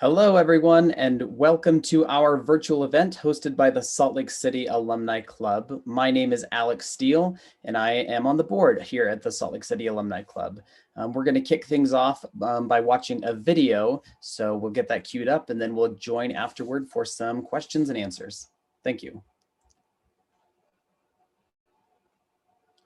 Hello, everyone, and welcome to our virtual event hosted by the Salt Lake City Alumni Club. My name is Alex Steele, and I am on the board here at the Salt Lake City Alumni Club. We're going to kick things off by watching a video, so we'll get that queued up, and then we'll join afterward for some questions and answers. Thank you.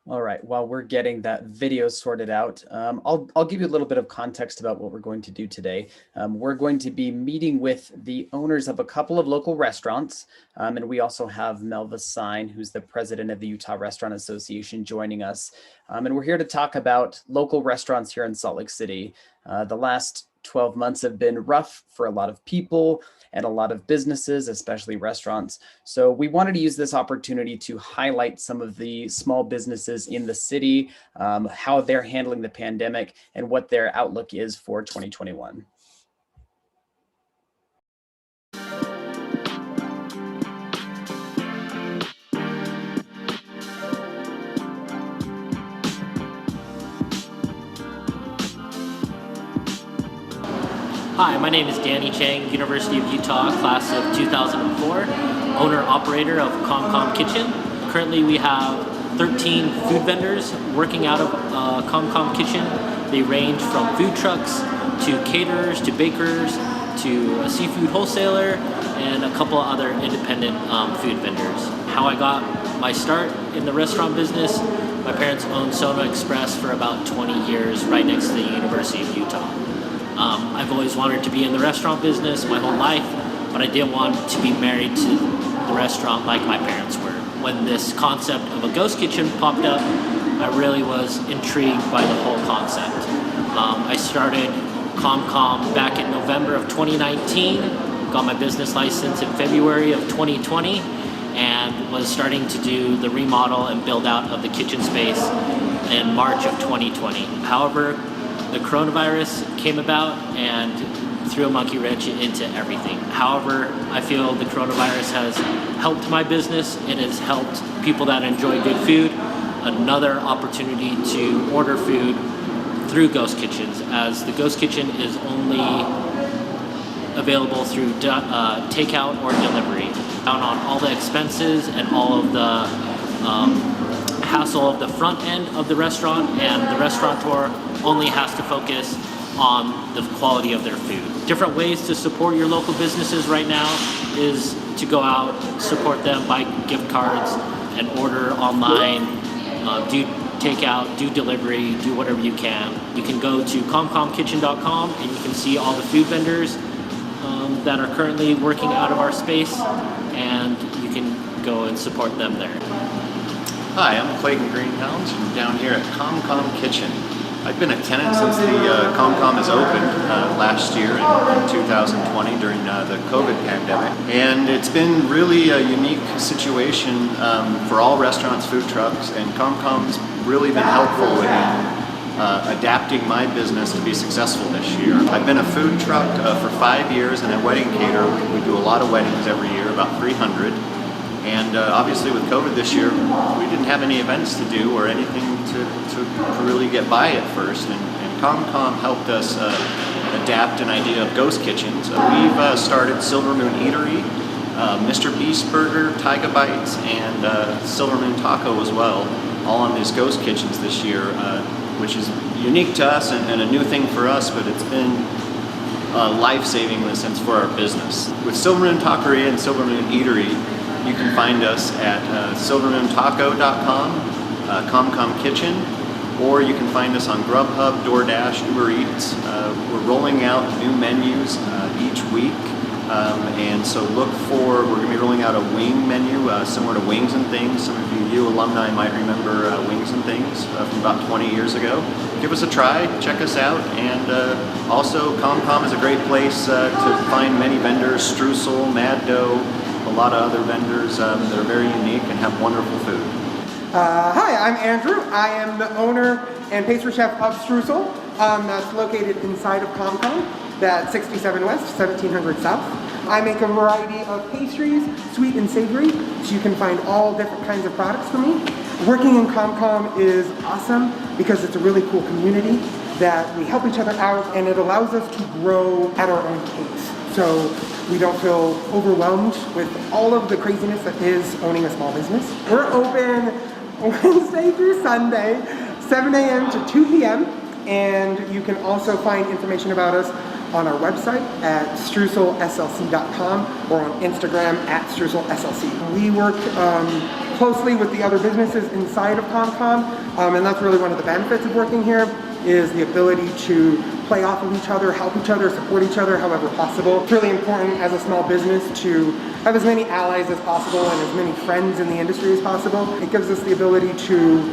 All right, while we're getting that video sorted out, I'll give you a little bit of context about what we're going to do today. We're going to be meeting with the owners of a couple of local restaurants, and we also have Melva Sine, who's the president of the Utah Restaurant Association, joining us. And we're here to talk about local restaurants here in Salt Lake City. The last 12 months have been rough for a lot of people and a lot of businesses, especially restaurants. So we wanted to use this opportunity to highlight some of the small businesses in the city, how they're handling the pandemic, and what their outlook is for 2021. Hi, my name is Danny Cheng, University of Utah, class of 2004, owner-operator of Comcom Kitchen. Currently we have 13 food vendors working out of Comcom Kitchen. They range from food trucks to caterers to bakers to a seafood wholesaler and a couple other independent food vendors. How I got my start in the restaurant business, my parents owned Sona Express for about 20 years right next to the University of Utah. I've always wanted to be in the restaurant business my whole life, but I didn't want to be married to the restaurant like my parents were. When this concept of a ghost kitchen popped up, I really was intrigued by the whole concept. I started Comcom back in November of 2019, got my business license in February of 2020, and was starting to do the remodel and build out of the kitchen space in March of 2020. However, the coronavirus came about and threw a monkey wrench into everything. However, I feel the coronavirus has helped my business. It has helped people that enjoy good food another opportunity to order food through ghost kitchens, as the ghost kitchen is only available through takeout or delivery. Down on all the expenses and all of the hassle of the front end of the restaurant, and the restaurateur only has to focus on the quality of their food. Different ways to support your local businesses right now is to go out, support them, buy gift cards, and order online, do takeout, do delivery, do whatever you can. You can go to comcomkitchen.com and you can see all the food vendors that are currently working out of our space, and you can go and support them there. Hi, I'm Clayton Greenhounds from down here at Comcom Kitchen. I've been a tenant since the Comcom has opened last year in 2020 during the COVID pandemic. And it's been really a unique situation for all restaurants, food trucks, and Comcom's really been helpful in adapting my business to be successful this year. I've been a food truck for 5 years and a wedding caterer. We do a lot of weddings every year, about 300. And obviously with COVID this year, we didn't have any events to do or anything to really get by at first. And Comcom helped us adapt an idea of ghost kitchens. We've started Silver Moon Eatery, Mr. Beast Burger, Taiga Bites, and Silver Moon Taco as well, all on these ghost kitchens this year, which is unique to us and a new thing for us, but it's been life-saving in a sense for our business. With Silver Moon Taqueria and Silver Moon Eatery, you can find us at silvermoontaco.com, Comcom Kitchen, or you can find us on Grubhub, DoorDash, Uber Eats. We're rolling out new menus each week, and so look for, we're going to be rolling out a wing menu similar to Wings and Things. Some of you alumni might remember Wings and Things from about 20 years ago. Give us a try, check us out, and also Comcom is a great place to find many vendors, Streusel, Mad Dough, a lot of other vendors that are very unique and have wonderful food. Hi, I'm Andrew. I am the owner and pastry chef of Streusel. That's located inside of Comcom, that's 67 West, 1700 South. I make a variety of pastries, sweet and savory, so you can find all different kinds of products from me. Working in Comcom is awesome because it's a really cool community that we help each other out, and it allows us to grow at our own pace. so we don't feel overwhelmed with all of the craziness that is owning a small business. We're open Wednesday through Sunday, 7 a.m. to 2 p.m. And you can also find information about us on our website at streuselslc.com or on Instagram at streuselslc. We work closely with the other businesses inside of Comcom, and that's really one of the benefits of working here, is the ability to play off of each other, help each other, support each other however possible. It's really important as a small business to have as many allies as possible and as many friends in the industry as possible. It gives us the ability to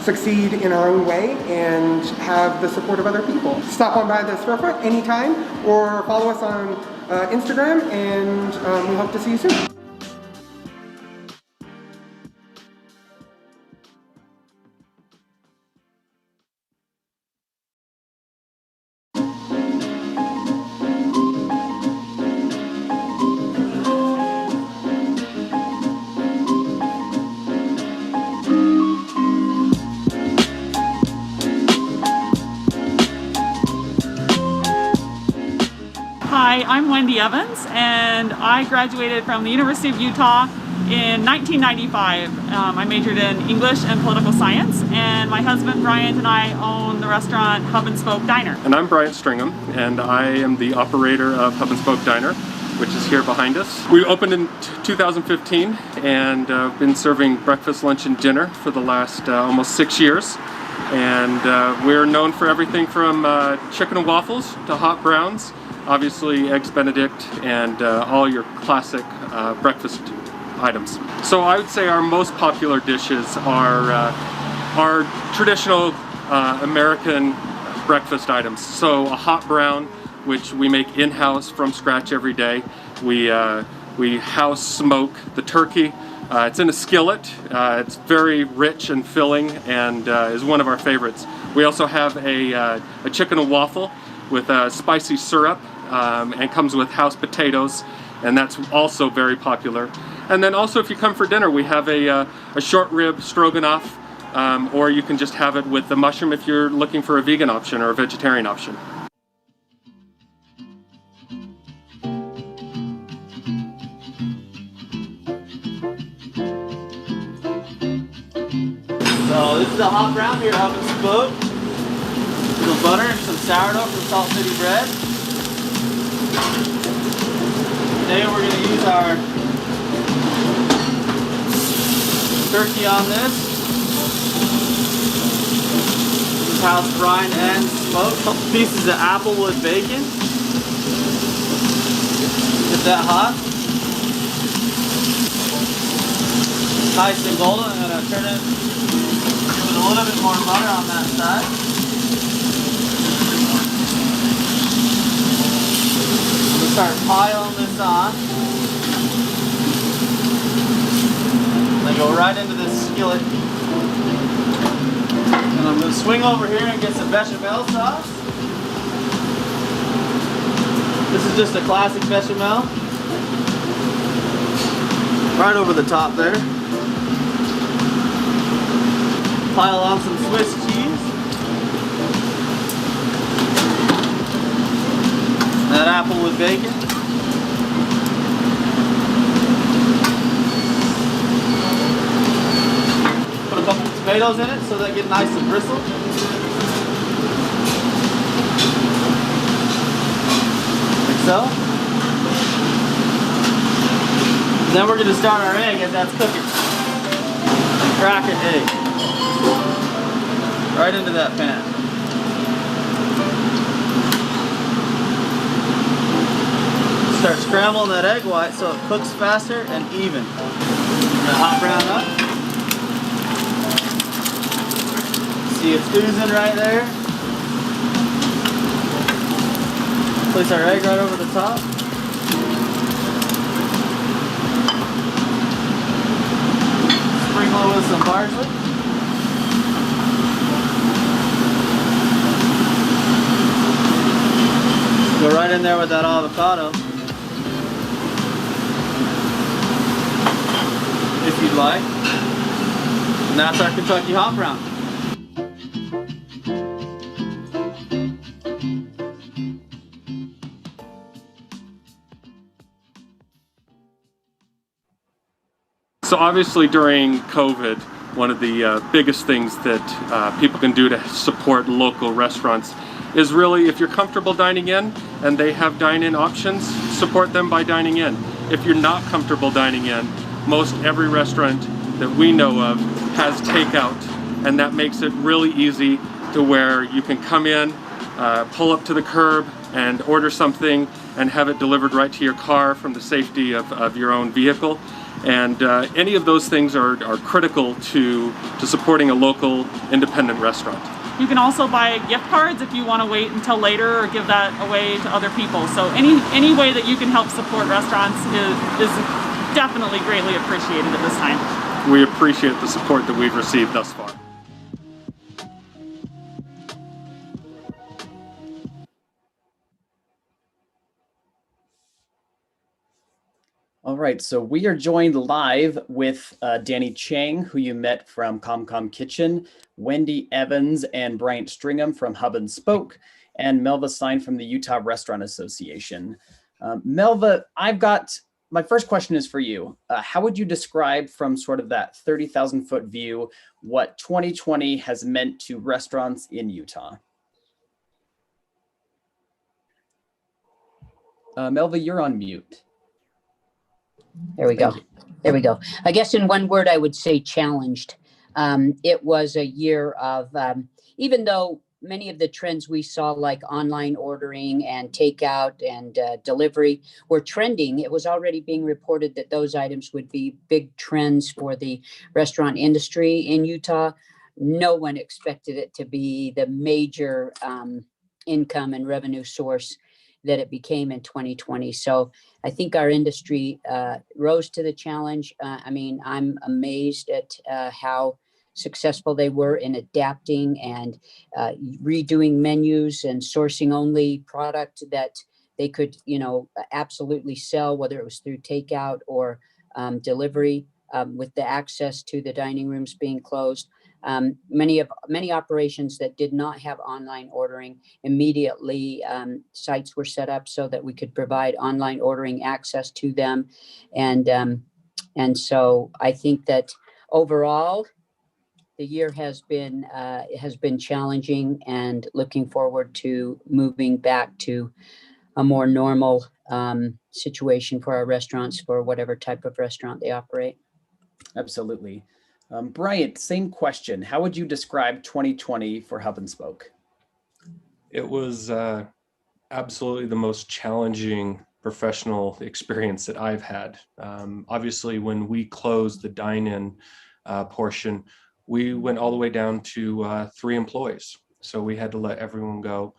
succeed in our own way and have the support of other people. Stop on by the storefront anytime or follow us on Instagram, and we hope to see you soon. Hi, I'm Wendy Evans, and I graduated from the University of Utah in 1995. I majored in English and political science, and my husband Braint and I own the restaurant Hub and Spoke Diner. And I'm Braint Stringham, and I am the operator of Hub and Spoke Diner, which is here behind us. We opened in 2015 and been serving breakfast, lunch, and dinner for the last almost 6 years. And we're known for everything from chicken and waffles to hot browns, obviously eggs Benedict, and all your classic breakfast items. So I would say our most popular dishes are our traditional American breakfast items. So a hot brown, which we make in-house from scratch every day. We house smoke the turkey. It's in a skillet. It's very rich and filling, and is one of our favorites. We also have a chicken and waffle with spicy syrup, and comes with house potatoes, and that's also very popular. And then also, if you come for dinner, we have a short rib stroganoff, or you can just have it with the mushroom if you're looking for a vegan option or a vegetarian option. So this is a hot brown here, Hub and Spoke. Some butter and some sourdough from Salt City Bread. Today we're going to use our turkey on this. This is house brine and smoked. Couple pieces of applewood bacon. Get that hot. Nice and golden. I'm going to turn it, give it a little bit more butter on that side. Start piling this on. Then go right into this skillet. And I'm going to swing over here and get some bechamel sauce. This is just a classic bechamel. Right over the top there. Pile on some Swiss cheese. That apple with bacon. Put a couple of tomatoes in it so they get nice and bristle. Like so. And then we're going to start our egg as that's cooking. And crack an egg. Right into that pan. Start scrambling that egg white so it cooks faster and even. The hot brown up. See it's oozing right there. Place our egg right over the top. Sprinkle it with some parsley. Go right in there with that avocado. If you'd like. And that's our Kentucky hot brown. So obviously during COVID, one of the biggest things that people can do to support local restaurants is really, if you're comfortable dining in and they have dine-in options, support them by dining in. If you're not comfortable dining in, most every restaurant that we know of has takeout, and that makes it really easy to where you can come in, pull up to the curb and order something and have it delivered right to your car from the safety of your own vehicle. And any of those things are critical to supporting a local independent restaurant. You can also buy gift cards if you want to wait until later or give that away to other people. So any way that you can help support restaurants is definitely greatly appreciated at this time. We appreciate the support that we've received thus far. All right, so we are joined live with Danny Cheng, who you met from Comcom Kitchen, Wendy Evans and Braint Stringham from Hub and Spoke, and Melva Sine from the Utah Restaurant Association. Melva, my first question is for you. How would you describe from sort of that 30,000 foot view what 2020 has meant to restaurants in Utah? Melva, you're on mute. There we go. There we go. I guess in one word, I would say challenged. It was a year of, even though many of the trends we saw, like online ordering and takeout and delivery, were trending, it was already being reported that those items would be big trends for the restaurant industry in Utah. No one expected it to be the major income and revenue source that it became in 2020. So I think our industry rose to the challenge. I mean, I'm amazed at how successful they were in adapting and redoing menus and sourcing only product that they could, absolutely sell, whether it was through takeout or delivery, with the access to the dining rooms being closed. Many operations that did not have online ordering, immediately sites were set up so that we could provide online ordering access to them. And so I think that overall, the year has been challenging, and looking forward to moving back to a more normal situation for our restaurants, for whatever type of restaurant they operate. Absolutely. Bryant, same question. How would you describe 2020 for Hub and Spoke? It was absolutely the most challenging professional experience that I've had. Obviously, when we closed the dine-in portion, we went all the way down to 3 employees. So we had to let everyone go.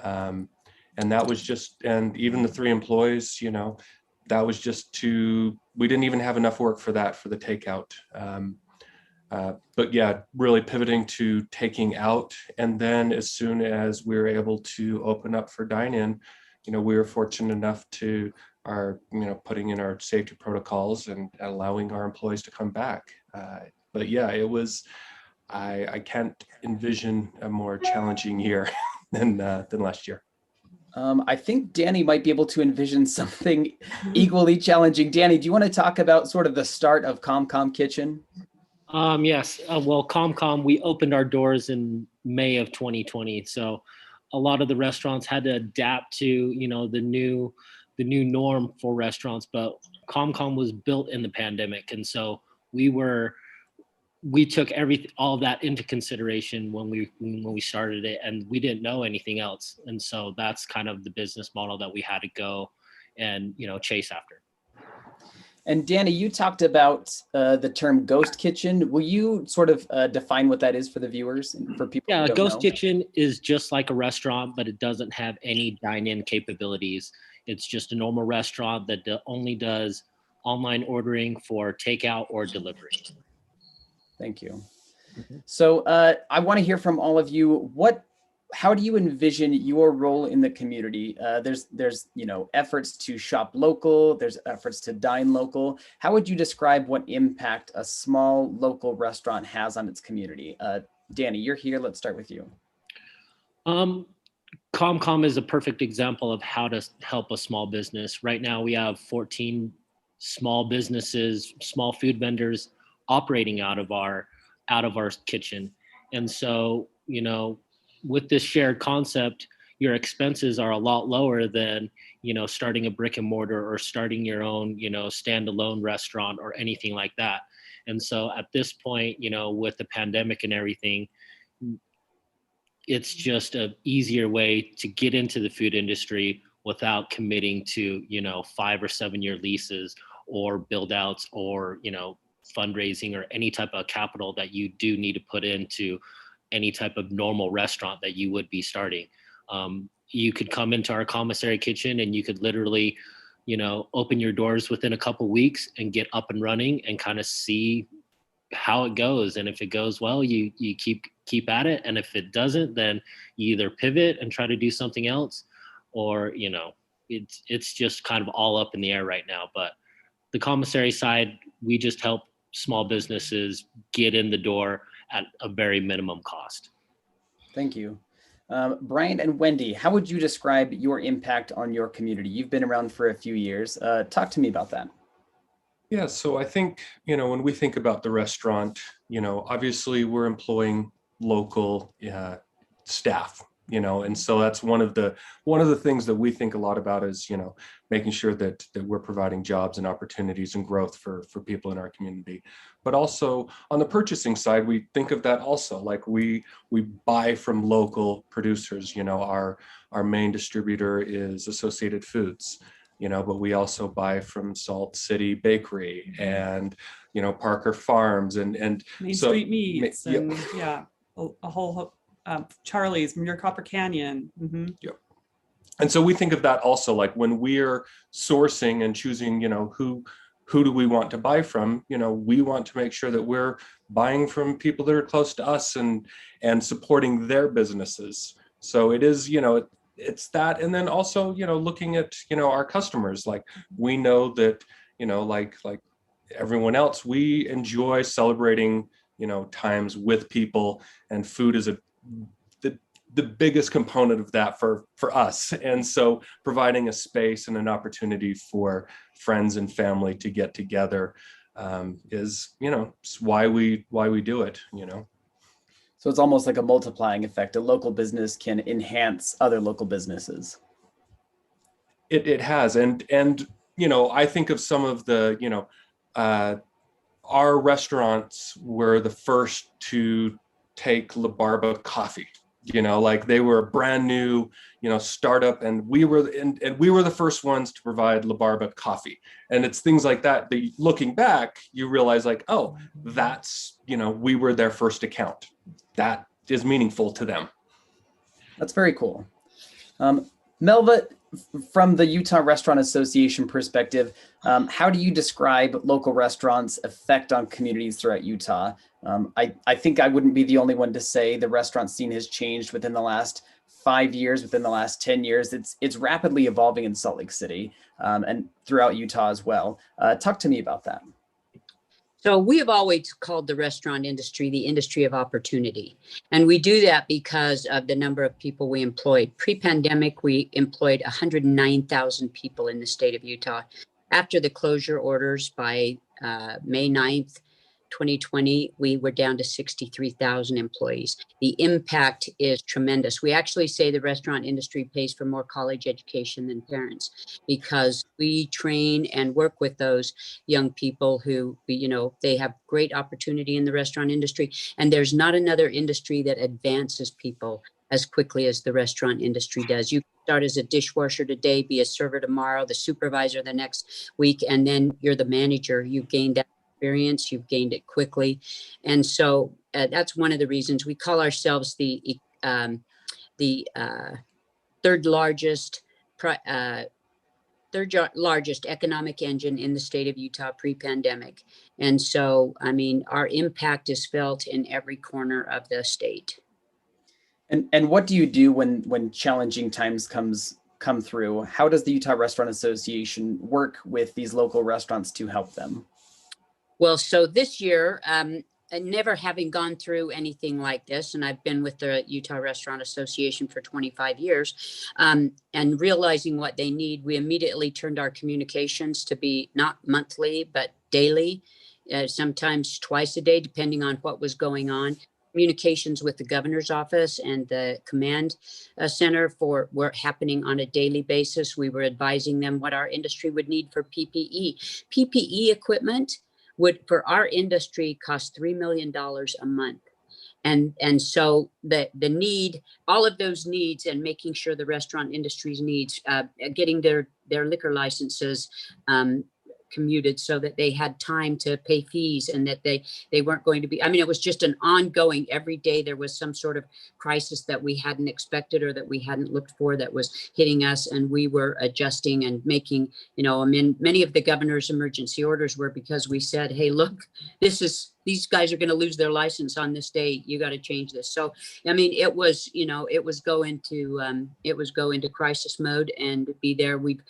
And that was just, and even the 3 employees, that was just we didn't even have enough work for that, for the takeout. But yeah, really pivoting to taking out. And then as soon as we were able to open up for dine-in, we were fortunate enough to putting in our safety protocols and allowing our employees to come back. But yeah, it was, I can't envision a more challenging year than last year. I think Danny might be able to envision something equally challenging. Danny, do you want to talk about sort of the start of Comcom Kitchen? Yes. Well, Comcom, we opened our doors in May of 2020. So a lot of the restaurants had to adapt to, the new norm for restaurants. But Comcom was built in the pandemic. And so we took all of that into consideration when we started it, and we didn't know anything else. And so that's kind of the business model that we had to go and, chase after. And Danny, you talked about the term ghost kitchen. Will you sort of define what that is for the viewers and for people? Yeah, who a don't ghost know? kitchen is just like a restaurant, but it doesn't have any dine-in capabilities. It's just a normal restaurant that only does online ordering for takeout or delivery. Thank you. So I want to hear from all of you. How do you envision your role in the community? There's efforts to shop local. There's efforts to dine local. How would you describe what impact a small local restaurant has on its community? Danny, you're here. Let's start with you. Comcom is a perfect example of how to help a small business. Right now, we have 14 small businesses, small food vendors operating out of our kitchen. And so, with this shared concept, your expenses are a lot lower than, starting a brick and mortar or starting your own, standalone restaurant or anything like that. And so at this point, with the pandemic and everything, it's just an easier way to get into the food industry without committing to, 5 or 7 year leases or build outs or, fundraising or any type of capital that you do need to put into any type of normal restaurant that you would be starting. You could come into our commissary kitchen and you could literally, open your doors within a couple weeks and get up and running and kind of see how it goes. And if it goes well, you keep at it. And if it doesn't, then you either pivot and try to do something else, or, it's just kind of all up in the air right now. But the commissary side, we just help small businesses get in the door at a very minimum cost. Thank you. Braint and Wendy, how would you describe your impact on your community? You've been around for a few years. Talk to me about that. Yeah, so I think, when we think about the restaurant, obviously we're employing local staff, and so that's one of the things that we think a lot about is, making sure that we're providing jobs and opportunities and growth for people in our community. But also on the purchasing side, we think of that also, like we buy from local producers. Our main distributor is Associated Foods, but we also buy from Salt City Bakery and, Parker Farms and Main so, Street Meats yep. and a whole Charlie's near Copper Canyon. Mm-hmm. Yep. And so we think of that also, like when we're sourcing and choosing, who do we want to buy from? We want to make sure that we're buying from people that are close to us and supporting their businesses. So it is, it's that. And then also, looking at, our customers, like we know that, like everyone else, we enjoy celebrating, times with people, and food is the biggest component of that for us. And so providing a space and an opportunity for friends and family to get together is, why we do it, So it's almost like a multiplying effect. A local business can enhance other local businesses. It has. And, I think of some of the, our restaurants were the first to take La Barba coffee. Like they were a brand new, startup, and we were the first ones to provide La Barba coffee. And it's things like that looking back, you realize like, oh, that's, we were their first account. That is meaningful to them. That's very cool. Melva, from the Utah Restaurant Association perspective, how do you describe local restaurants' effect on communities throughout Utah? I think I wouldn't be the only one to say the restaurant scene has changed within the last 5 years, within the last 10 years. It's rapidly evolving in Salt Lake City and throughout Utah as well. Talk to me about that. So we have always called the restaurant industry the industry of opportunity. And we do that because of the number of people we employed. Pre-pandemic, we employed 109,000 people in the state of Utah. After the closure orders by May 9th, 2020, we were down to 63,000 employees. The impact is tremendous. We actually say the restaurant industry pays for more college education than parents, because we train and work with those young people who, they have great opportunity in the restaurant industry. And there's not another industry that advances people as quickly as the restaurant industry does. You start as a dishwasher today, be a server tomorrow, the supervisor the next week, and then you're the manager. You've gained that experience, you've gained it quickly. And so that's one of the reasons we call ourselves the third largest economic engine in the state of Utah pre-pandemic. And so, our impact is felt in every corner of the state. And what do you do when challenging times come through? How does the Utah Restaurant Association work with these local restaurants to help them? Well, so this year, never having gone through anything like this, and I've been with the Utah Restaurant Association for 25 years, and realizing what they need, we immediately turned our communications to be not monthly, but daily, sometimes twice a day, depending on what was going on. Communications with the governor's office and the command center were happening on a daily basis. We were advising them what our industry would need for PPE. PPE equipment would, for our industry, cost $3 million a month. And so the need, all of those needs, and making sure the restaurant industry's needs, getting their liquor licenses commuted so that they had time to pay fees, and that they weren't going to be, I mean, it was just an ongoing, every day there was some sort of crisis that we hadn't expected or that we hadn't looked for that was hitting us, and we were adjusting and making, I mean, many of the governor's emergency orders were because we said, hey, look, these guys are going to lose their license on this day. You got to change this. So, I mean, it was go into crisis mode and be there. We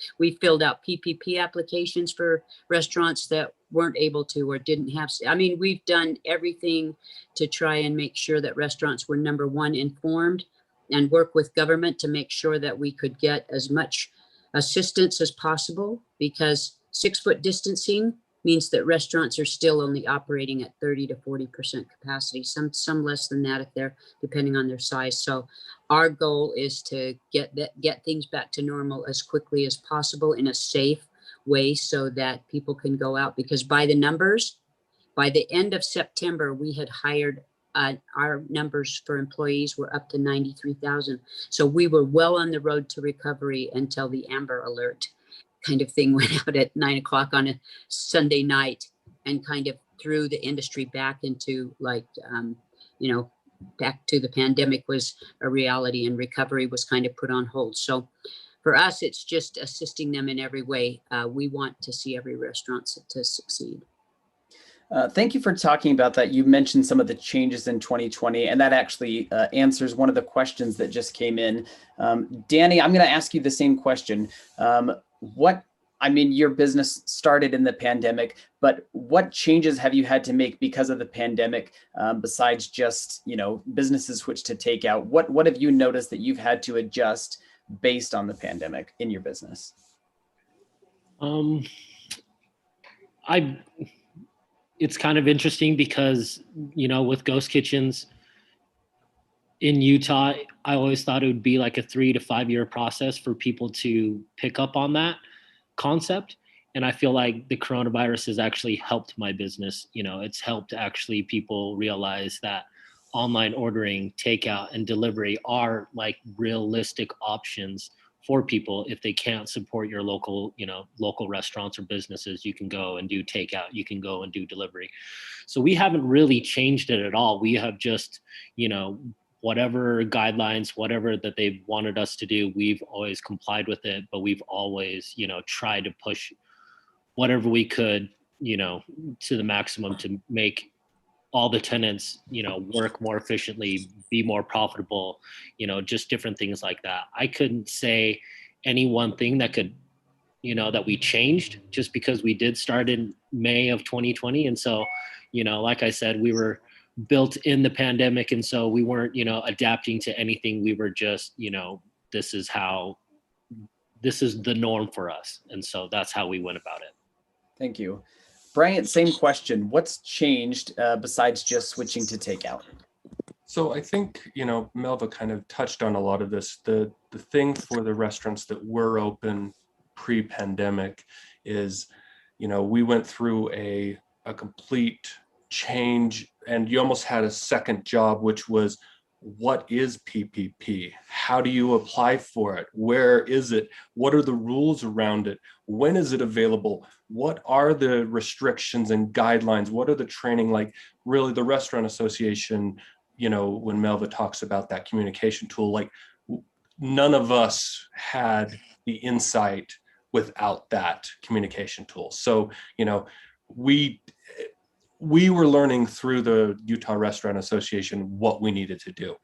filled out PPP applications for restaurants that weren't able to or didn't have. I mean, we've done everything to try and make sure that restaurants were, number one, informed, and work with government to make sure that we could get as much assistance as possible, because 6-foot distancing means that restaurants are still only operating at 30 to 40% capacity, some less than that if they're depending on their size. So our goal is to get things back to normal as quickly as possible in a safe way so that people can go out, because by the numbers, by the end of September, we had hired, our numbers for employees were up to 93,000. So we were well on the road to recovery until the Amber Alert kind of thing went out at 9 o'clock on a Sunday night, and kind of threw the industry back into back to the pandemic was a reality, and recovery was kind of put on hold. So for us, it's just assisting them in every way. We want to see every restaurant to succeed. Thank you for talking about that. You mentioned some of the changes in 2020, and that actually answers one of the questions that just came in. Danny, I'm going to ask you the same question. Your business started in the pandemic, but what changes have you had to make because of the pandemic, besides just, businesses switch to takeout? What have you noticed that you've had to adjust based on the pandemic in your business? It's kind of interesting because, with ghost kitchens in Utah, I always thought it would be like a 3 to 5 year process for people to pick up on that concept. And I feel like the coronavirus has actually helped my business. It's helped actually people realize that online ordering, takeout, and delivery are like realistic options for people. If they can't support your local restaurants or businesses, you can go and do takeout, you can go and do delivery. So we haven't really changed it at all. We have just, whatever guidelines, whatever that they've wanted us to do, we've always complied with it, but we've always, tried to push whatever we could, to the maximum to make all the tenants, work more efficiently, be more profitable, just different things like that. I couldn't say any one thing that could, that we changed, just because we did start in May of 2020. And so, like I said, we were built in the pandemic. And so we weren't, adapting to anything. We were just, this is the norm for us. And so that's how we went about it. Thank you. Braint, same question. What's changed besides just switching to takeout? So I think, Melva kind of touched on a lot of this. The thing for the restaurants that were open pre-pandemic is, we went through a complete change, and you almost had a second job, which was, what is PPP? How do you apply for it? Where is it? What are the rules around it? When is it available? What are the restrictions and guidelines? What are the training? Like, really, the Restaurant Association, when Melva talks about that communication tool, like, none of us had the insight without that communication tool. So, we were learning through the Utah Restaurant Association what we needed to do.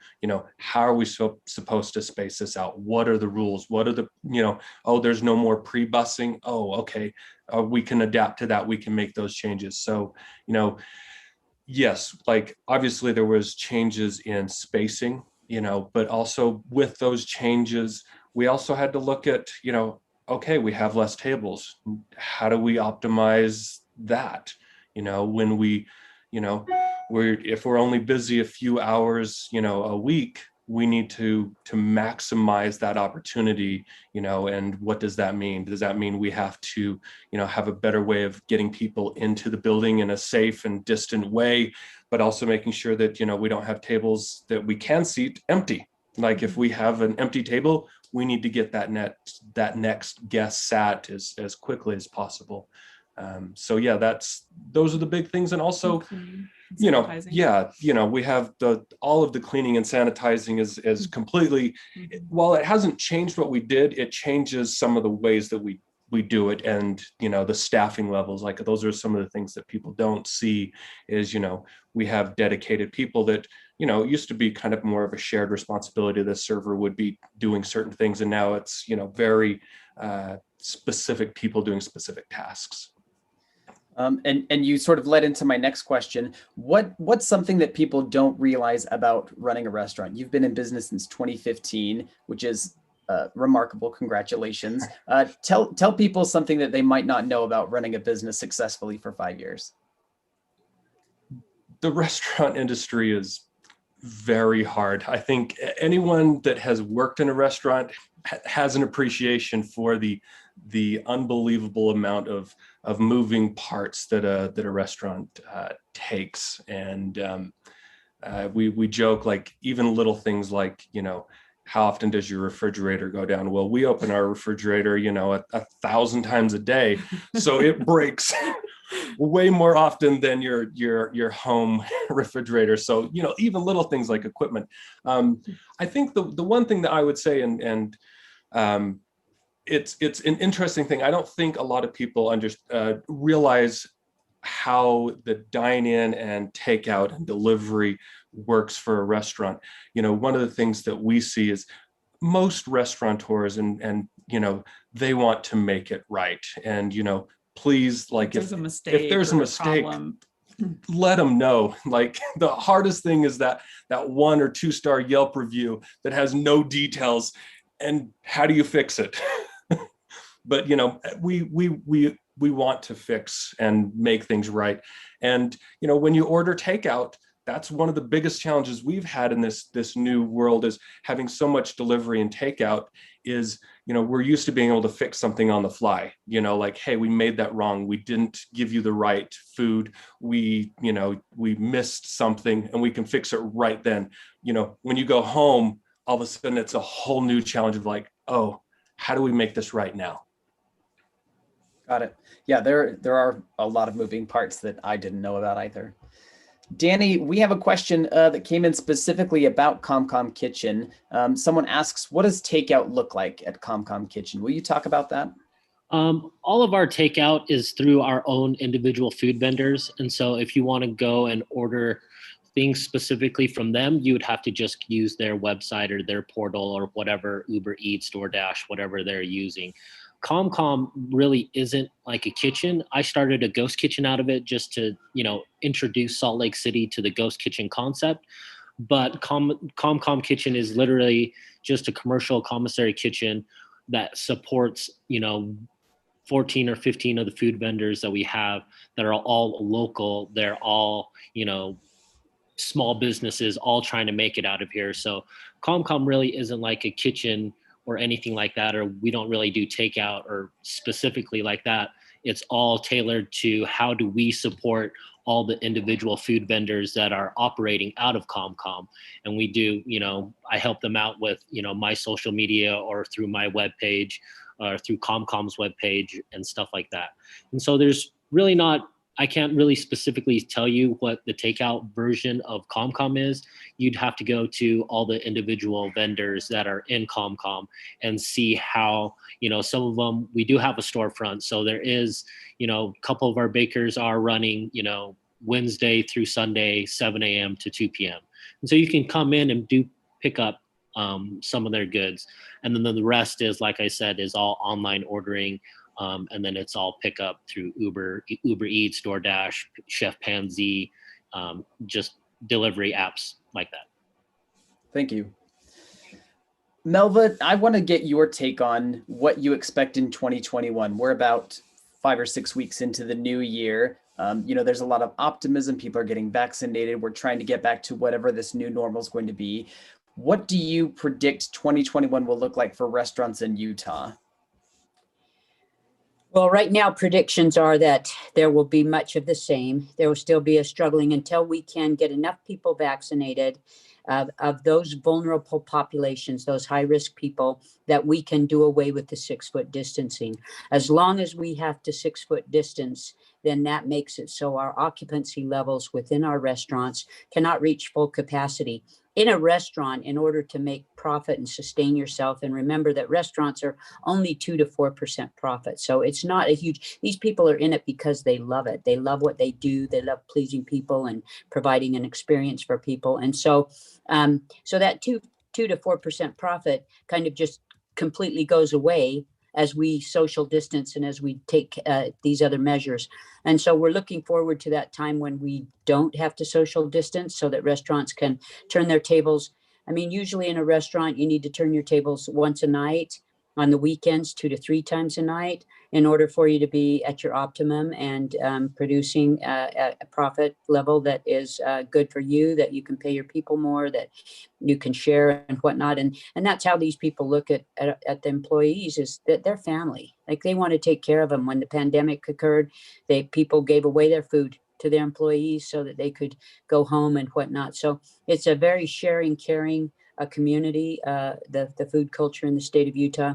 How are we supposed to space this out? What are the rules? What are the, there's no more pre-busing. Oh, okay. We can adapt to that. We can make those changes. So, yes, like obviously there was changes in spacing, but also with those changes, we also had to look at, okay, we have less tables. How do we optimize that? When we, if we're only busy a few hours, a week, we need to maximize that opportunity, and what does that mean? Does that mean we have to, have a better way of getting people into the building in a safe and distant way, but also making sure that, we don't have tables that we can seat empty. Like if we have an empty table, we need to get that next guest sat as quickly as possible. So yeah, those are the big things. And also, Sanitizing. we have all of the cleaning and sanitizing is completely, while it hasn't changed what we did, it changes some of the ways that we do it. And, the staffing levels, like those are some of the things that people don't see is, we have dedicated people that, it used to be kind of more of a shared responsibility. The server would be doing certain things. And now it's, very specific people doing specific tasks. And you sort of led into my next question. What's something that people don't realize about running a restaurant? You've been in business since 2015, which is remarkable. Congratulations. Tell people something that they might not know about running a business successfully for 5 years. The restaurant industry is very hard. I think anyone that has worked in a restaurant has an appreciation for the unbelievable amount of moving parts that a restaurant takes. And we joke, like even little things like, how often does your refrigerator go down? Well, we open our refrigerator, 1,000 times a day. So it breaks way more often than your home refrigerator. So, even little things like equipment. I think the one thing that I would say, and it's an interesting thing. I don't think a lot of people realize how the dine-in and takeout and delivery works for a restaurant. One of the things that we see is most restaurateurs and they want to make it right. And, please, like if there's a mistake, let them know. Like the hardest thing is that 1 or 2 star Yelp review that has no details. And how do you fix it? But, we want to fix and make things right. And, when you order takeout, that's one of the biggest challenges we've had in this new world, is having so much delivery and takeout is, we're used to being able to fix something on the fly, like, hey, we made that wrong. We didn't give you the right food. We missed something and we can fix it right then. When you go home, all of a sudden it's a whole new challenge of like, oh, how do we make this right now? Got it. Yeah, there are a lot of moving parts that I didn't know about either. Danny, we have a question that came in specifically about Comcom Kitchen. Someone asks, what does takeout look like at Comcom Kitchen? Will you talk about that? All of our takeout is through our own individual food vendors. And so if you want to go and order things specifically from them, you would have to just use their website or their portal or whatever, Uber Eats, DoorDash, whatever they're using. Comcom really isn't like a kitchen. I started a ghost kitchen out of it just to, introduce Salt Lake City to the ghost kitchen concept. But Comcom Kitchen is literally just a commercial commissary kitchen that supports, 14 or 15 of the food vendors that we have that are all local. They're all, small businesses all trying to make it out of here. So Comcom really isn't like a kitchen or anything like that, or we don't really do takeout or specifically like that. It's all tailored to how do we support all the individual food vendors that are operating out of Comcom. And we do, I help them out with, my social media or through my webpage or through Comcom's webpage and stuff like that. And so there's really I can't really specifically tell you what the takeout version of Comcom is. You'd have to go to all the individual vendors that are in Comcom and see how, some of them, we do have a storefront. So there is, a couple of our bakers are running, Wednesday through Sunday, 7 a.m. to 2 p.m. And so you can come in and pick up some of their goods. And then the rest is, like I said, is all online ordering. And then it's all pick up through Uber Eats, DoorDash, Chef Pansy, just delivery apps like that. Thank you. Melva, I want to get your take on what you expect in 2021. We're about 5 or 6 weeks into the new year. There's a lot of optimism. People are getting vaccinated. We're trying to get back to whatever this new normal is going to be. What do you predict 2021 will look like for restaurants in Utah? Well, right now, predictions are that there will be much of the same. There will still be a struggling until we can get enough people vaccinated of those vulnerable populations, those high-risk people, that we can do away with the 6-foot distancing. As long as we have to 6-foot distance, then that makes it so our occupancy levels within our restaurants cannot reach full capacity. In a restaurant, in order to make profit and sustain yourself, and remember that restaurants are only 2 to 4% profit. So it's not a huge, these people are in it because they love it. They love what they do. They love pleasing people and providing an experience for people. And so, so that 2 to 4% profit kind of just completely goes away as we social distance and as we take these other measures. And so we're looking forward to that time when we don't have to social distance so that restaurants can turn their tables. I mean, usually in a restaurant, you need to turn your tables once a night, on the weekends 2 to 3 times a night, in order for you to be at your optimum and producing a profit level that is good for you, that you can pay your people more, that you can share and whatnot. And that's how these people look at the employees, is that they're family. Like, they want to take care of them. When the pandemic occurred, people gave away their food to their employees so that they could go home and whatnot. So it's a very sharing, caring community, the food culture in the state of Utah.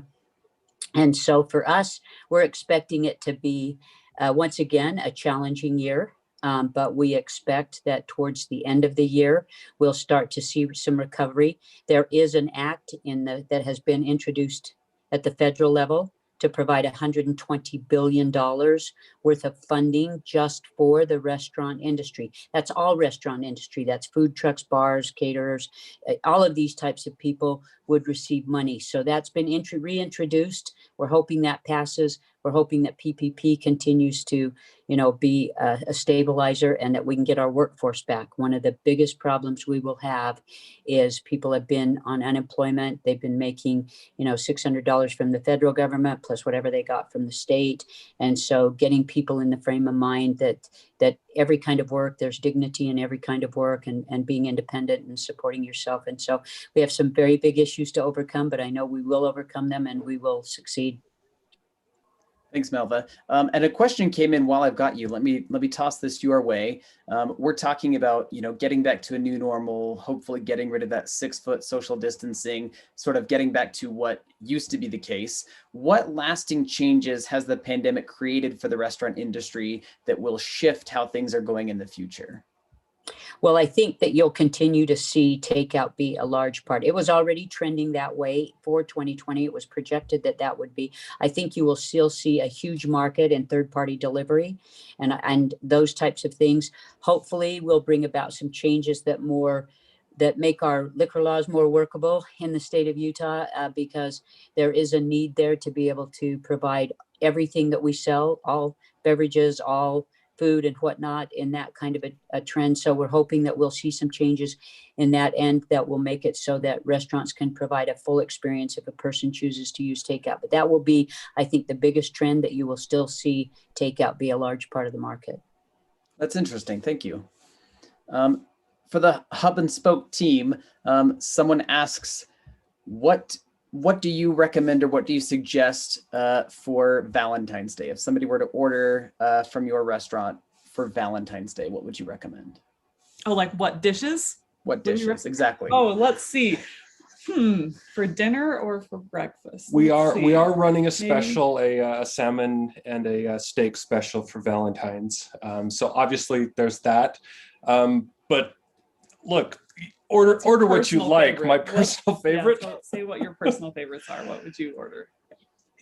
And so for us, we're expecting it to be, once again, a challenging year. But we expect that towards the end of the year, we'll start to see some recovery. There is an act that has been introduced at the federal level to provide $120 billion worth of funding just for the restaurant industry. That's all restaurant industry. That's food trucks, bars, caterers. All of these types of people would receive money. So that's been reintroduced. We're hoping that passes. We're hoping that PPP continues to, be a stabilizer, and that we can get our workforce back. One of the biggest problems we will have is people have been on unemployment. They've been making, $600 from the federal government plus whatever they got from the state. And so getting people in the frame of mind that every kind of work, there's dignity in every kind of work, and being independent and supporting yourself. And so we have some very big issues to overcome, but I know we will overcome them and we will succeed. Thanks, Melva. And a question came in while I've got you. Let me toss this your way. We're talking about, getting back to a new normal, hopefully getting rid of that 6-foot social distancing, sort of getting back to what used to be the case. What lasting changes has the pandemic created for the restaurant industry that will shift how things are going in the future? Well, I think that you'll continue to see takeout be a large part. It was already trending that way for 2020. It was projected that would be. I think you will still see a huge market in third-party delivery and those types of things. Hopefully, we'll bring about some changes that make our liquor laws more workable in the state of Utah, because there is a need there to be able to provide everything that we sell, all beverages, all food and whatnot, in that kind of a trend. So we're hoping that we'll see some changes in that end that will make it so that restaurants can provide a full experience if a person chooses to use takeout. But that will be, I think, the biggest trend, that you will still see takeout be a large part of the market. That's interesting. Thank you. For the Hub and Spoke team, someone asks, what do you recommend or what do you suggest for Valentine's Day? If somebody were to order from your restaurant for Valentine's Day, what would you recommend? Oh, like what dishes? What dishes, exactly. Oh, let's see. For dinner or for breakfast? We are running a special, a salmon and a steak special for Valentine's. So obviously there's that. But look, order what you like. Favorite. My personal favorite. Yeah, so say what your personal favorites are. What would you order?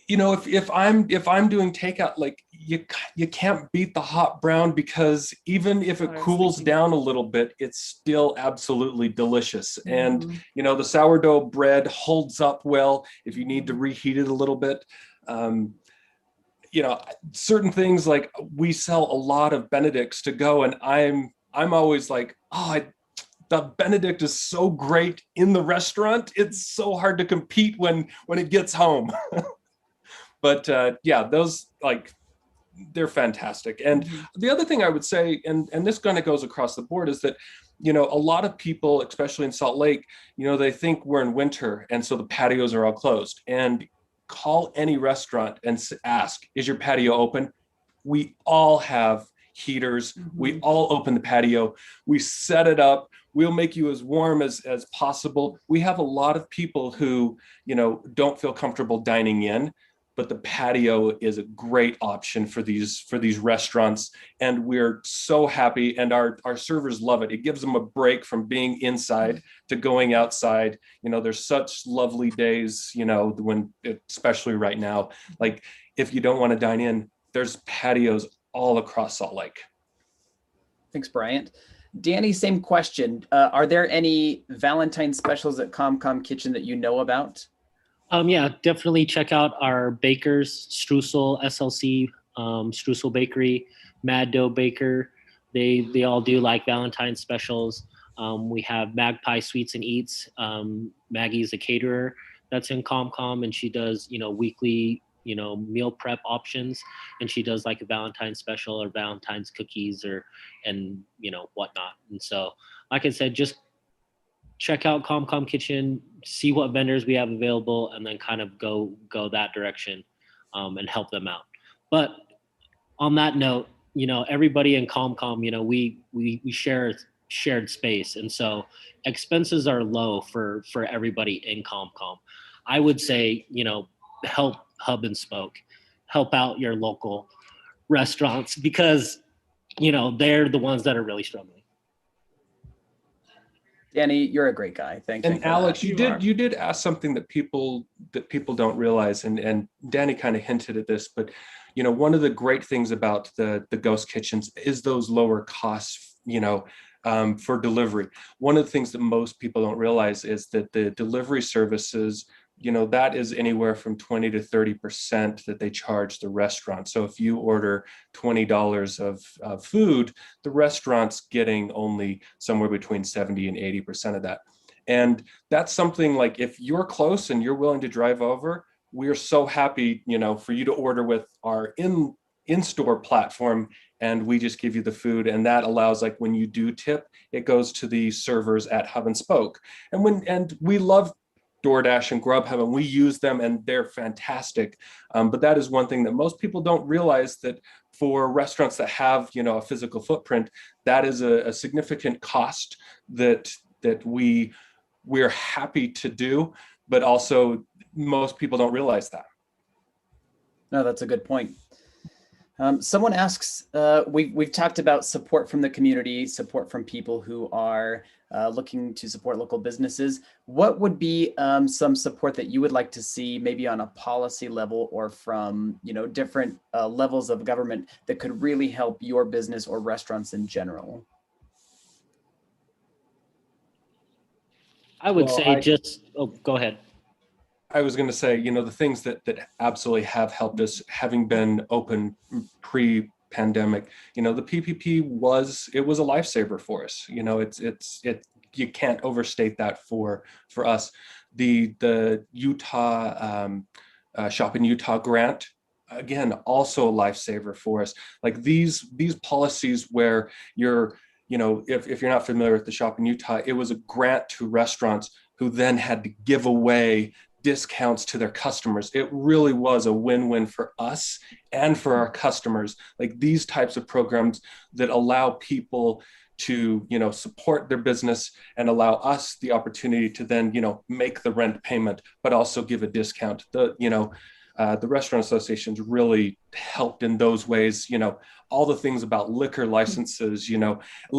If I'm doing takeout, like you can't beat the hot brown, because even if it cools down a little bit, it's still absolutely delicious. And the sourdough bread holds up well if you need to reheat it a little bit. Certain things, like we sell a lot of Benedicts to go, and I'm always like, oh, the Benedict is so great in the restaurant. It's so hard to compete when it gets home. But yeah, those, like, they're fantastic. And the other thing I would say, and this kind of goes across the board, is that, a lot of people, especially in Salt Lake, they think we're in winter and so the patios are all closed. And call any restaurant and ask, is your patio open? We all have heaters. We all open the patio. We set it up. We'll make you as warm as possible. We have a lot of people who, don't feel comfortable dining in, but the patio is a great option for these restaurants. And we're so happy, and our servers love it. It gives them a break from being inside to going outside. There's such lovely days, when, especially right now, like if you don't want to dine in, there's patios all across Salt Lake. Thanks, Bryant. Danny, same question. Are there any Valentine specials at Comcom Kitchen that you know about? Yeah, definitely check out our bakers, Streusel, SLC, Streusel Bakery, Mad Dough Baker. They all do like Valentine's specials. We have Magpie Sweets and Eats. Maggie's a caterer that's in Comcom, and she does, weekly, meal prep options, and she does like a Valentine's special or Valentine's cookies and whatnot. And so, like I said, just check out Comcom Kitchen, see what vendors we have available, and then kind of go that direction and help them out. But on that note, everybody in Comcom, we share shared space, and so expenses are low for everybody in Comcom. I would say, help hub and spoke, help out your local restaurants, because they're the ones that are really struggling. Danny, you're a great guy. Thank you. And Alex, you did ask something that people don't realize, and Danny kind of hinted at this, but one of the great things about the ghost kitchens is those lower costs, for delivery. One of the things that most people don't realize is that the delivery services, that is anywhere from 20 to 30% that they charge the restaurant. So if you order $20 of food, the restaurant's getting only somewhere between 70 and 80% of that. And that's something, like, if you're close and you're willing to drive over, we're so happy, for you to order with our in-store platform, and we just give you the food. And that allows, like, when you do tip, it goes to the servers at Hub and Spoke. And we love DoorDash and Grubhub, and we use them, and they're fantastic. But that is one thing that most people don't realize, that for restaurants that have, a physical footprint, that is a significant cost that we're happy to do, but also most people don't realize that. No, that's a good point. Someone asks, we've talked about support from the community, support from people who are looking to support local businesses. What would be some support that you would like to see, maybe on a policy level or from different levels of government, that could really help your business or restaurants in general? I would say go ahead. I was going to say, the things that absolutely have helped us, having been open pre-pandemic, the PPP was a lifesaver for us. You can't overstate that for us. The Utah Shop in Utah grant, again, also a lifesaver for us. Like these policies where if you're not familiar with the Shop in Utah, it was a grant to restaurants who then had to give away discounts to their customers. It really was a win-win for us and for our customers. Like these types of programs that allow people to, support their business and allow us the opportunity to then, make the rent payment, but also give a discount. The restaurant associations really helped in those ways, all the things about liquor licenses,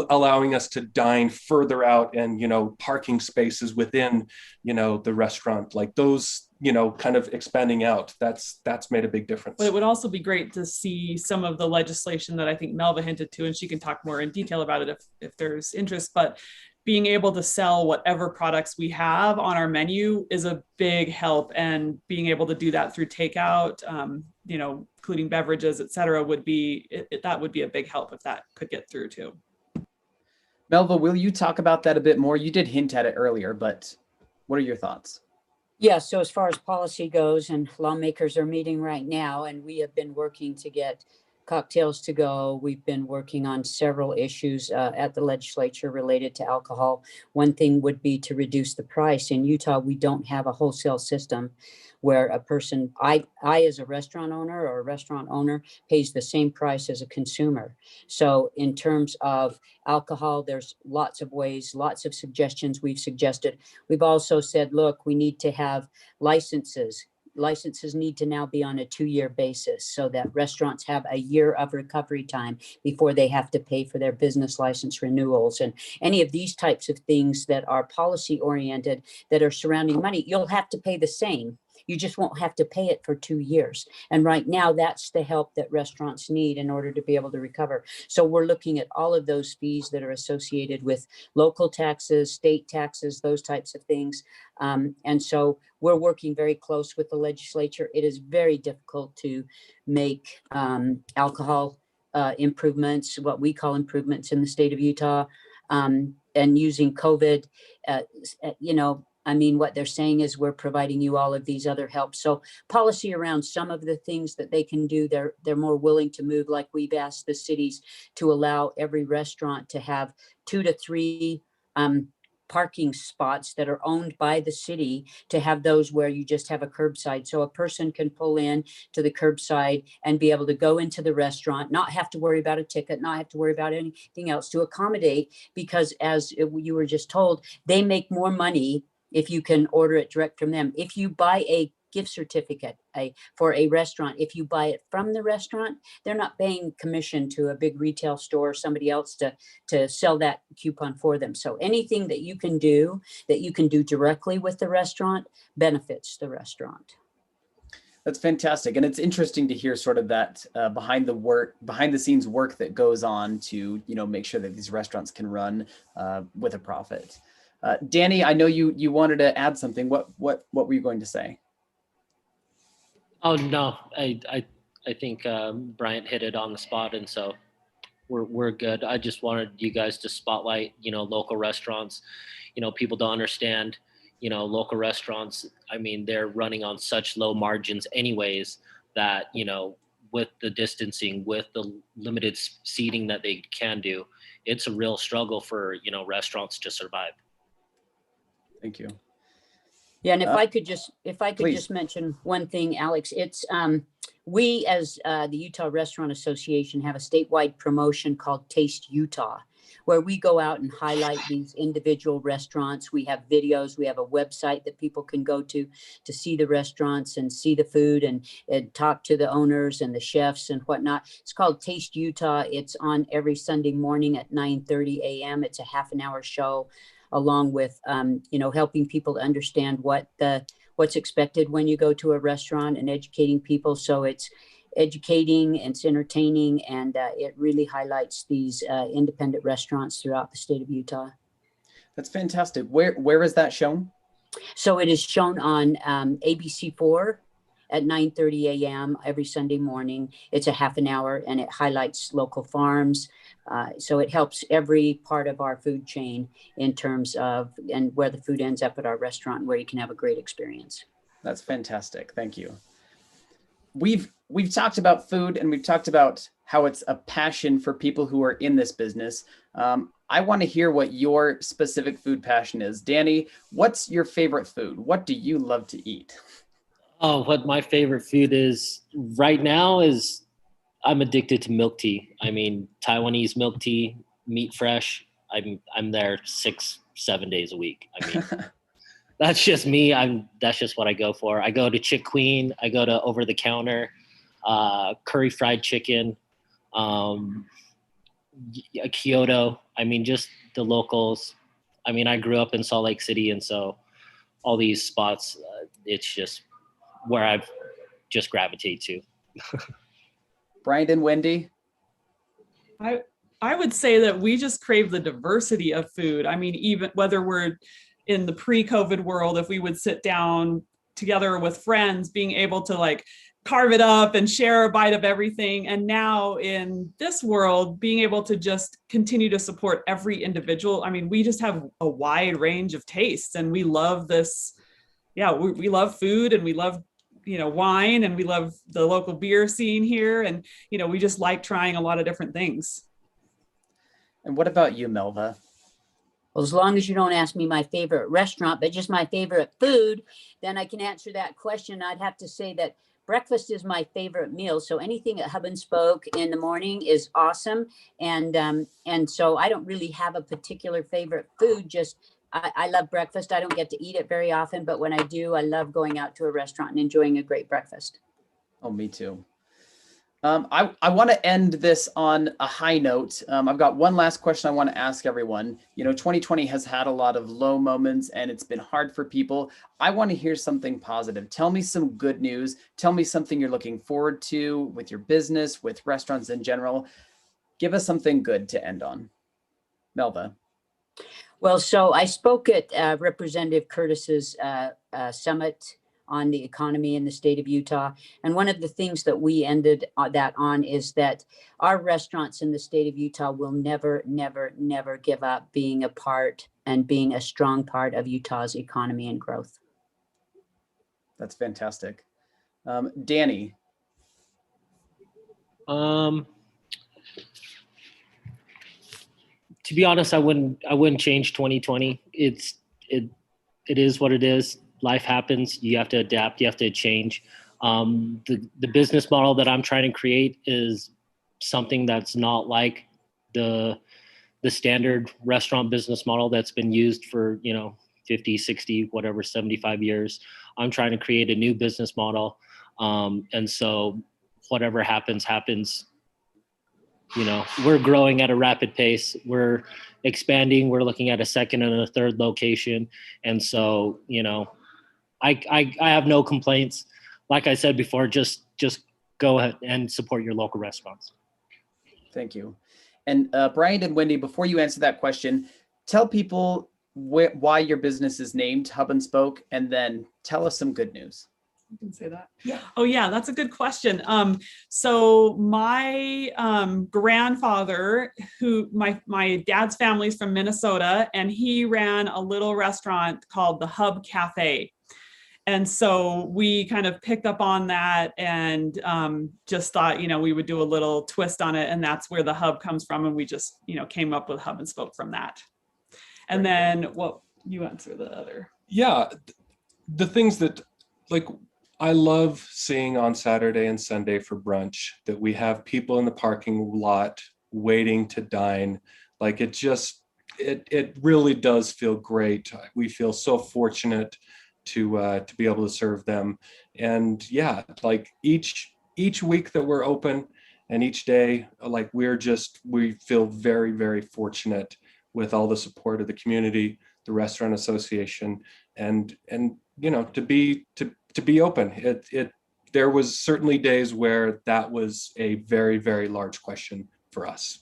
allowing us to dine further out and, parking spaces within, the restaurant, like those, kind of expanding out, that's made a big difference. But it would also be great to see some of the legislation that I think Melva hinted to, and she can talk more in detail about it if there's interest, but being able to sell whatever products we have on our menu is a big help, and being able to do that through takeout, including beverages, et cetera, that would be a big help if that could get through too. Melva, will you talk about that a bit more? You did hint at it earlier, but what are your thoughts? Yeah, so as far as policy goes, and lawmakers are meeting right now, and we have been working to get cocktails to go. We've been working on several issues at the legislature related to alcohol. One thing would be to reduce the price. In Utah, we don't have a wholesale system where a person, I as a restaurant owner or a restaurant owner, pays the same price as a consumer. So in terms of alcohol, there's lots of ways, lots of suggestions we've suggested. We've also said, look, we need to have licenses. Licenses need to now be on a 2-year basis so that restaurants have a year of recovery time before they have to pay for their business license renewals. And any of these types of things that are policy oriented that are surrounding money, you'll have to pay the same. You just won't have to pay it for 2 years. And right now, that's the help that restaurants need in order to be able to recover. So we're looking at all of those fees that are associated with local taxes, state taxes, those types of things. And so we're working very close with the legislature. It is very difficult to make alcohol improvements, what we call improvements in the state of Utah, and using COVID, I mean, what they're saying is we're providing you all of these other helps. So policy around some of the things that they can do, they're more willing to move. Like we've asked the cities to allow every restaurant to have 2 to 3 parking spots that are owned by the city, to have those where you just have a curbside. So a person can pull in to the curbside and be able to go into the restaurant, not have to worry about a ticket, not have to worry about anything else, to accommodate, because as you were just told, they make more money if you can order it direct from them. If you buy a gift certificate for a restaurant, if you buy it from the restaurant, they're not paying commission to a big retail store or somebody else to sell that coupon for them. So anything that you can do directly with the restaurant benefits the restaurant. That's fantastic. And it's interesting to hear sort of that behind the scenes work that goes on to, make sure that these restaurants can run with a profit. Danny, I know you wanted to add something. What were you going to say? Oh no, I think Braint hit it on the spot, and so we're good. I just wanted you guys to spotlight, local restaurants. People don't understand, local restaurants. I mean, they're running on such low margins, anyways, that with the distancing, with the limited seating that they can do, it's a real struggle for restaurants to survive. Thank you. Yeah, and if I could please. just mention one thing, Alex, it's we as the Utah Restaurant Association have a statewide promotion called Taste Utah, where we go out and highlight these individual restaurants. We have videos, we have a website that people can go to see the restaurants and see the food and talk to the owners and the chefs and whatnot. It's called Taste Utah. It's on every Sunday morning at 9:30 a.m. It's a half an hour show, along with, helping people to understand what's expected when you go to a restaurant and educating people. So it's educating, it's entertaining, and it really highlights these independent restaurants throughout the state of Utah. That's fantastic. Where is that shown? So it is shown on ABC4 at 9:30 a.m. every Sunday morning. It's a half an hour, and it highlights local farms. So it helps every part of our food chain in terms of and where the food ends up at our restaurant, where you can have a great experience. That's fantastic. Thank you. We've talked about food, and we've talked about how it's a passion for people who are in this business. I want to hear what your specific food passion is. Danny, what's your favorite food? What do you love to eat? Oh, what my favorite food is right now is I'm addicted to milk tea. I mean, Taiwanese milk tea, meat fresh. I'm there 6-7 days a week. I mean, that's just me. That's just what I go for. I go to Chick Queen. I go to over the counter, curry fried chicken, Kyoto. I mean, just the locals. I mean, I grew up in Salt Lake City, and so all these spots, it's just where I've just gravitate to. Braint and Wendy? I would say that we just crave the diversity of food. I mean, even whether we're in the pre-COVID world, if we would sit down together with friends, being able to carve it up and share a bite of everything. And now in this world, being able to just continue to support every individual. I mean, we just have a wide range of tastes, and we love this. Yeah, we love food, and we love, wine, and we love the local beer scene here. And, we just like trying a lot of different things. And what about you, Melva? Well, as long as you don't ask me my favorite restaurant, but just my favorite food, then I can answer that question. I'd have to say that breakfast is my favorite meal. So anything at Hub and Spoke in the morning is awesome. And so I don't really have a particular favorite food. Just I love breakfast. I don't get to eat it very often, but when I do, I love going out to a restaurant and enjoying a great breakfast. Oh, me too. I want to end this on a high note. I've got one last question I want to ask everyone. 2020 has had a lot of low moments, and it's been hard for people. I want to hear something positive. Tell me some good news. Tell me something you're looking forward to with your business, with restaurants in general. Give us something good to end on. Melva. Well, so I spoke at Representative Curtis's summit on the economy in the state of Utah. And one of the things that we ended that on is that our restaurants in the state of Utah will never, never, never give up being a part and being a strong part of Utah's economy and growth. That's fantastic. Danny. To be honest, I wouldn't change 2020. It is what it is. Life happens. You have to adapt. You have to change. The business model that I'm trying to create is something that's not like the standard restaurant business model that's been used for 50, 60, whatever, 75 years. I'm trying to create a new business model, and so whatever happens. We're growing at a rapid pace. We're expanding. We're looking at a second and a third location, and so I have no complaints. Like I said before, just go ahead and support your local restaurants. Thank you. And Braint and Wendy, before you answer that question, tell people why your business is named Hub and Spoke, and then tell us some good news. You can say that. Yeah. Oh yeah, that's a good question. So my grandfather, who my dad's family's from Minnesota, and he ran a little restaurant called the Hub Cafe. And so we kind of picked up on that and just thought, we would do a little twist on it. And that's where the Hub comes from. And we just, came up with Hub and Spoke from that. And then you answer the other. Yeah, the things that I love seeing on Saturday and Sunday for brunch, that we have people in the parking lot waiting to dine. It really does feel great. We feel so fortunate to be able to serve them. And yeah, each week that we're open and each day, we feel very, very fortunate with all the support of the community, the restaurant association, and to be open. There was certainly days where that was a very, very large question for us.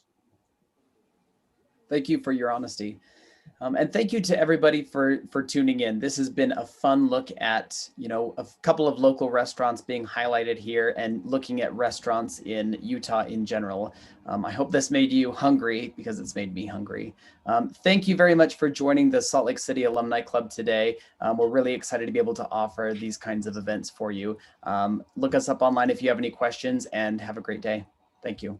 Thank you for your honesty. And thank you to everybody for tuning in. This has been a fun look at, a couple of local restaurants being highlighted here and looking at restaurants in Utah in general. I hope this made you hungry, because it's made me hungry. Thank you very much for joining the Salt Lake City Alumni Club today. We're really excited to be able to offer these kinds of events for you. Look us up online if you have any questions, and have a great day. Thank you.